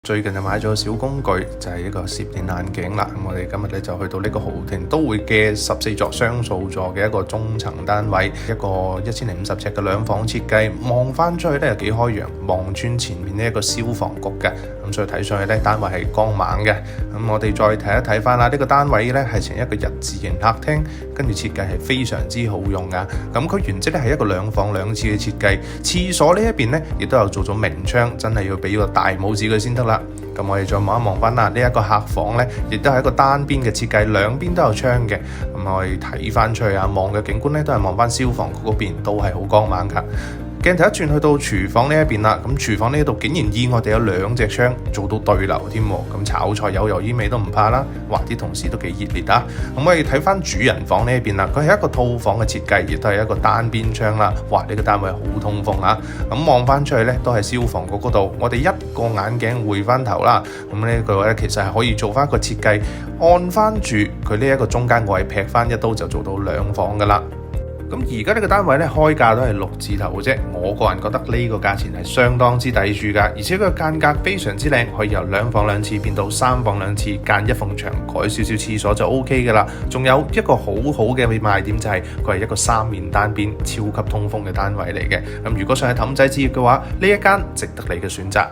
最近就買咗小工具，就係一個攝影眼鏡啦。咁我哋今日咧就去到呢個豪庭都會嘅14座雙數座嘅一個中層單位，一個1050尺嘅兩房設計，望翻出去咧又幾開揚，望穿前面呢一個消防局嘅，咁所以睇上去咧單位係光猛嘅。咁我哋再睇一睇翻啦，呢個單位咧係呈一個日字型客廳，跟住設計係非常之好用噶。咁佢原則咧係一個兩房兩廁嘅設計，廁所呢一邊咧亦都有做咗明窗，真係要俾個大拇指佢先得啦。咁我哋再望一望翻啦，呢一個客房呢，亦都係一個單邊嘅設計，兩邊都有窗嘅。咁我哋睇翻出去啊，望嘅景觀呢，都係望翻消防局嗰邊，都係好光猛噶。鏡頭一轉去到廚房呢一邊啦，咁廚房呢度竟然意外地有兩隻窗做到對流添，咁炒菜有油煙味都唔怕啦。哇！啲同事都幾熱烈啊！咁我哋睇翻主人房呢一邊啦，佢係一個套房嘅設計，亦都係一個單邊窗啦。哇！呢個單位好通風啊！咁望翻出去呢，都係消防局嗰度。我哋一個眼鏡回翻頭啦，咁呢個呢，其實係可以做翻一個設計，按翻住佢呢一個中間位劈翻一刀就做到兩房噶啦。咁而家呢個單位咧開價都係6字頭嘅啫，我個人覺得呢個價錢係相當之抵住噶，而且佢個間隔非常之靚，可以由兩房兩廁變到3房2廁，間一埲牆改少少廁所就 OK 噶啦。仲有一個好好嘅賣點就係佢係一個3面單邊超級通風嘅單位嚟嘅。咁如果想係氹仔置業嘅話，呢一間值得你嘅選擇。